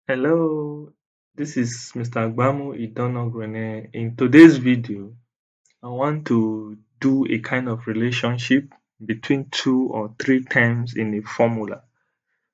Hello, this is Mr. Agbamu Idonogrene. In today's video, I want to do a kind of relationship between two or three terms in a formula.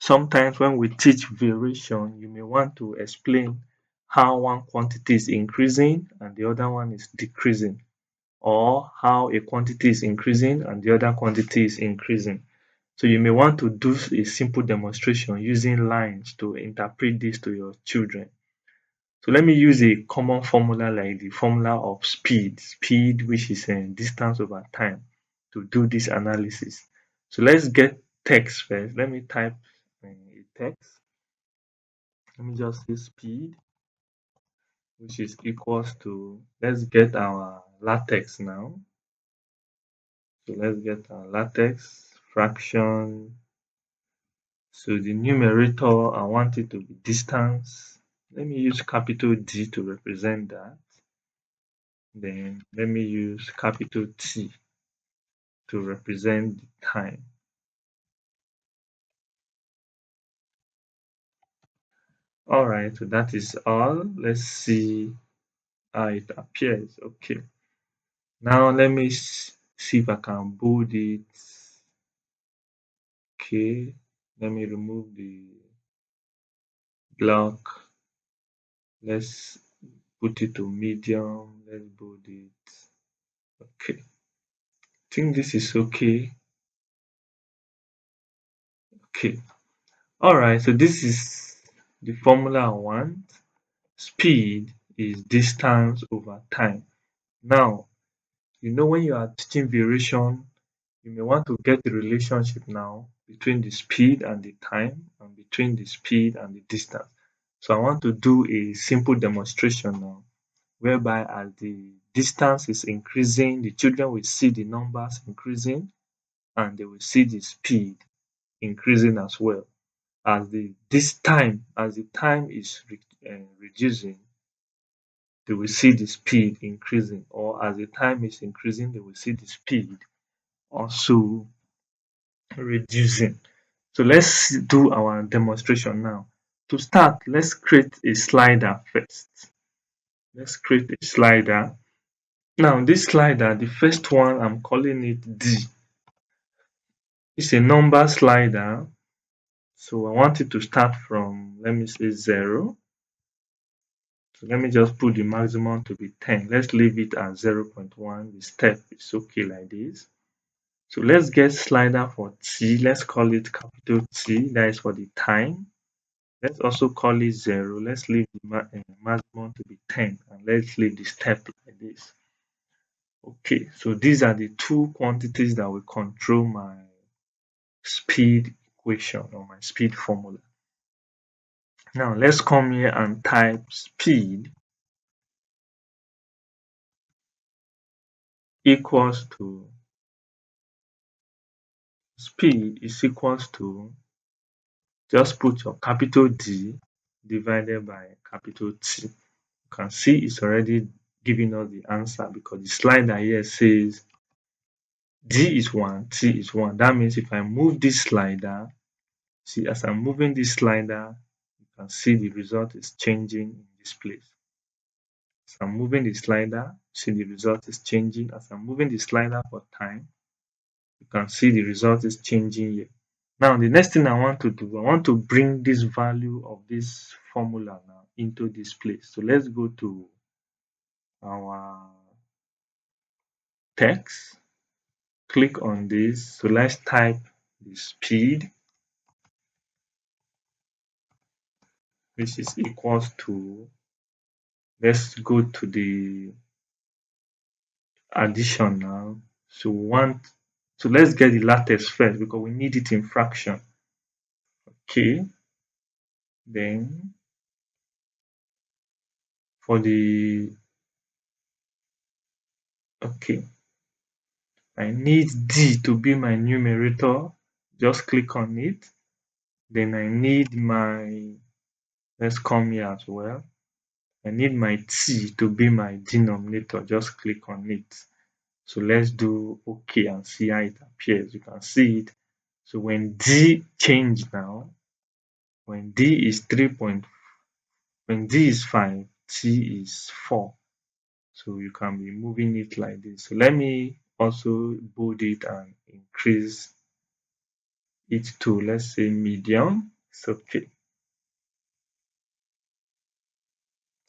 Sometimes when we teach variation, you may want to explain how one quantity is increasing and the other one is decreasing, or how a quantity is increasing and the other quantity is increasing. So you may want to do a simple demonstration using lines to interpret this to your children. So let me use a common formula like the formula of speed which is distance over time to do this analysis. So let's get text first. Let me type a text. Let me just say speed which is equals to, let's get our latex now. So let's get our latex fraction. So the numerator, I want it to be distance. Let me use capital D to represent that. Then let me use capital T to represent the time. All right, so that is all. Let's see how it appears. Okay. Now let me see if I can bold it. Okay. Let me remove the block. Let's put it to medium. Let's bold it. Okay. I think this is okay. Okay. All right. So this is the formula I want. Speed is distance over time. Now, when you are teaching variation, you may want to get the relationship now between the speed and the time and between the speed and the distance. So I want to do a simple demonstration now whereby as the distance is increasing, the children will see the numbers increasing and they will see the speed increasing as well. As the time is reducing, they will see the speed increasing, or as the time is increasing, they will see the speed also reducing. So let's do our demonstration now. To start, let's create a slider first. Let's create a slider. Now, this slider, the first one, I'm calling it D. It's a number slider. So I want it to start from, let me say 0. So let me just put the maximum to be 10. Let's leave it at 0.1. The step is okay like this. So let's get slider for T. Let's call it capital T. That is for the time. Let's also call it 0. Let's leave the maximum to be 10. And let's leave the step like this. Okay, so these are the two quantities that will control my speed equation or my speed formula. Now let's come here and type speed equals to just put your capital D divided by capital T. You can see it's already giving us the answer because the slider here says D is 1, T is 1. That means if I move this slider, see as I'm moving this slider, you can see the result is changing in this place. As I'm moving the slider, see the result is changing. As I'm moving the slider for time, you can see the result is changing here. Now, the next thing I want to do, I want to bring this value of this formula now into this place. So let's go to our text, click on this. So let's type the speed, which is equals to, let's go to the addition now. So let's get the latest first because we need it in fraction. Okay, then for the, okay, I need D to be my numerator. Just click on it. Then I need my, let's come here as well. I need my T to be my denominator. Just click on it. So let's do OK and see how it appears. You can see it. So when D change now, when D is 3.5, When D is 5, T is 4. So you can be moving it like this. So let me also bold it and increase it to, let's say, medium. It's okay.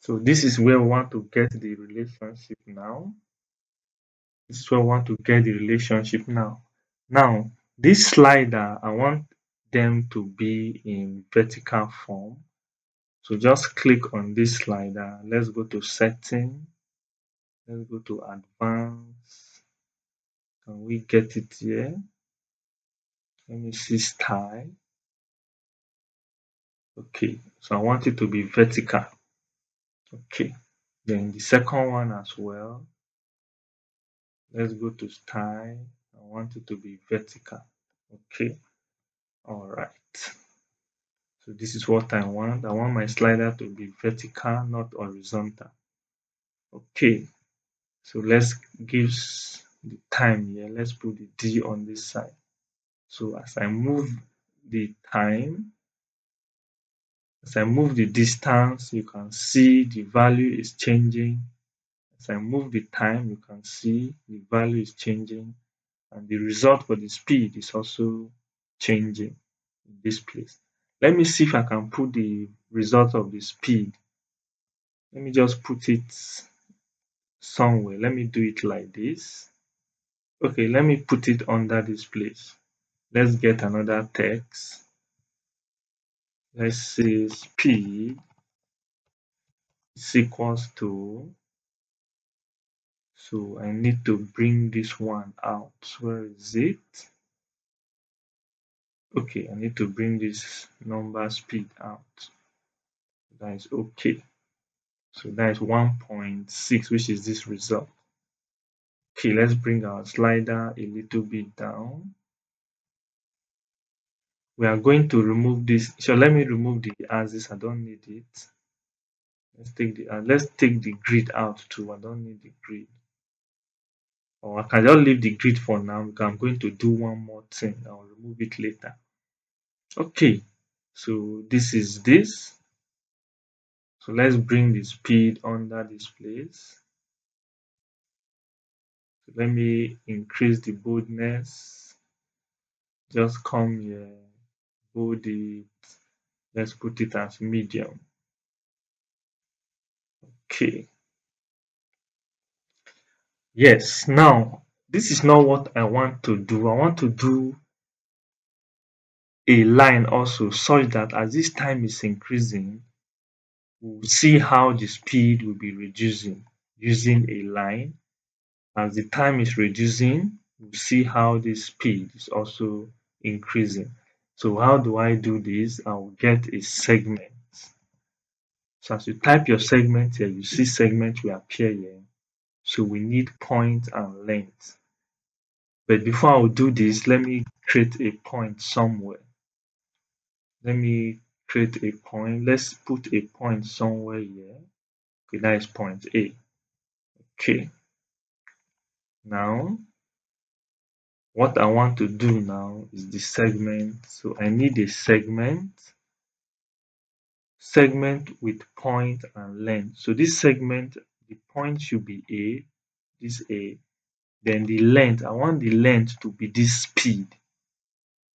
So this is where we want to get the relationship now. This is where we want to get the relationship now. Now, this slider, I want them to be in vertical form. So just click on this slider. Let's go to setting. Let's go to advanced. Can we get it here? Let me see style. Okay, so I want it to be vertical. Okay, then the second one as well. Let's go to style. I want it to be vertical. Okay, all right. So this is what I want. I want my slider to be vertical, not horizontal. Okay, so let's give the time here. Let's put the D on this side. So as I move the time, as I move the distance, you can see the value is changing. As I move the time, you can see the value is changing, and the result for the speed is also changing in this place. Let me see if I can put the result of the speed. Let me just put it somewhere. Let me do it like this. Okay, let me put it under this place. Let's get another text. Let's say speed is equals to, so I need to bring this one out. Where is it? Okay, I need to bring this number speed out. That is okay. So that is 1.6, which is this result. Okay, let's bring our slider a little bit down. We are going to remove this. So let me remove the axis. I don't need it. Let's take the grid out too. I don't need the grid. Or I can just leave the grid for now because I'm going to do one more thing. I'll remove it later. Okay, so this is this. So let's bring the speed under this place. So let me increase the boldness. Just come here, bold it. Let's put it as medium. Okay. Yes, now this is not what I want to do. I want to do a line also such that as this time is increasing, we'll see how the speed will be reducing using a line. As the time is reducing, we'll see how the speed is also increasing. So how do I do this? I'll get a segment. So as you type your segment here, you see segment will appear here. So we need point and length. But before I will do this, let me create a point somewhere. Let me create a point. Let's put a point somewhere here. Okay, that is point A. Okay. Now, what I want to do now is the segment. So I need a segment with point and length. So this segment, the point should be A, this A. Then the length, I want the length to be this speed.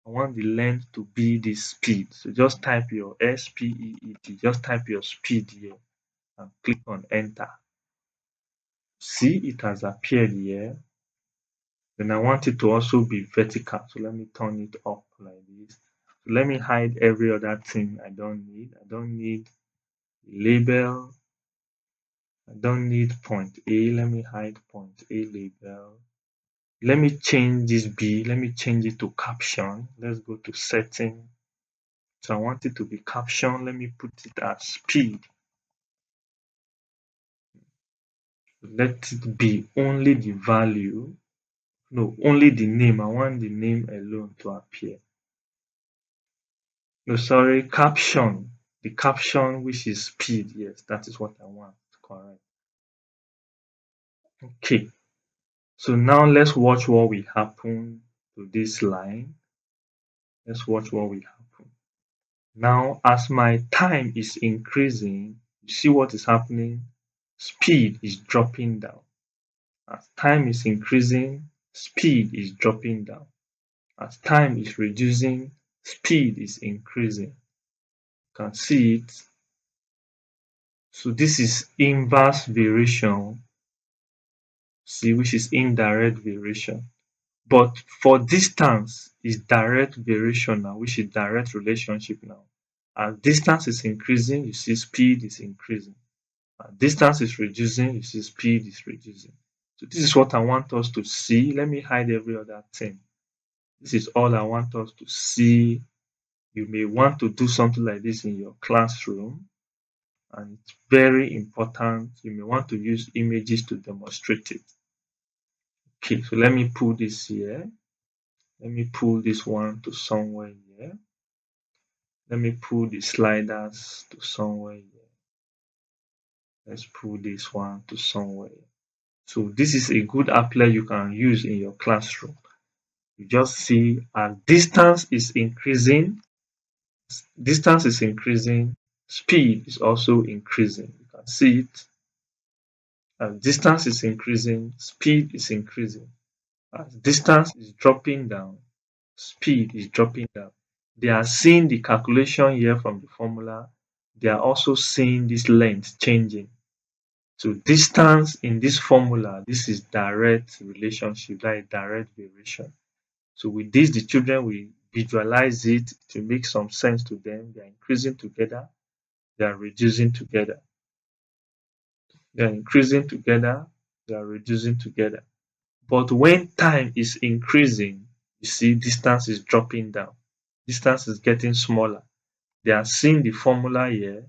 I want the length to be this speed. So just type your speed, just type your speed here and click on enter. See, it has appeared here. Then I want it to also be vertical. So let me turn it up like this. So let me hide every other thing I don't need. I don't need label. I don't need point A. Let me hide point A label. Let me change this B. Let me change it to caption. Let's go to setting. So I want it to be caption. Let me put it as speed. Let it be only the value. No, only the name. I want the name alone to appear. No, sorry, caption. The caption, which is speed. Yes, that is what I want. Correct. Okay. So now let's watch what will happen to this line. Let's watch what will happen. Now, as my time is increasing, You see what is happening? Speed is dropping down. As time is increasing, speed is dropping down. As time is reducing, speed is increasing. You can see it. So this is inverse variation, see, which is indirect variation. But for distance is direct variation now, which is direct relationship now. As distance is increasing, you see speed is increasing. As distance is reducing, you see speed is reducing. So this is what I want us to see. Let me hide every other thing. This is all I want us to see. You may want to do something like this in your classroom, and it's very important. You may want to use images to demonstrate it. Okay, so let me pull this here. Let me pull this one to somewhere here. Let me pull the sliders to somewhere here. Let's pull this one to somewhere. So this is a good applet you can use in your classroom. You just see as distance is increasing, speed is also increasing. You can see it. As distance is increasing, speed is increasing. As distance is dropping down, speed is dropping down. They are seeing the calculation here from the formula. They are also seeing this length changing. So distance in this formula, this is direct relationship, that is direct variation. So with this, the children will visualize it to make some sense to them. They are increasing together, they are reducing together. They are increasing together, they are reducing together. But when time is increasing, you see distance is dropping down. Distance is getting smaller. They are seeing the formula here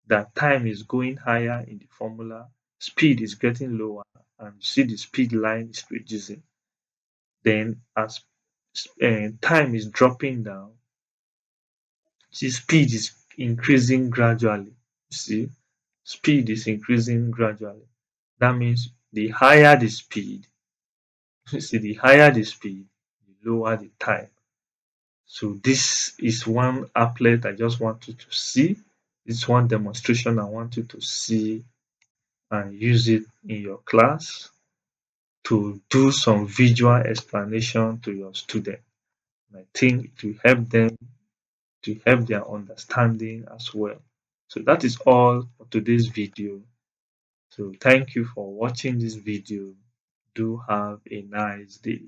that time is going higher in the formula, speed is getting lower, and you see the speed line is reducing. Then as time is dropping down, see speed is increasing gradually. You see, speed is increasing gradually. That means the higher the speed, you see, the higher the speed, the lower the time. So this is one applet I just want you to see. This one demonstration I want you to see and use it in your class to do some visual explanation to your student. I think it will help them to help their understanding as well. So that is all for today's video. So thank you for watching this video. Do have a nice day.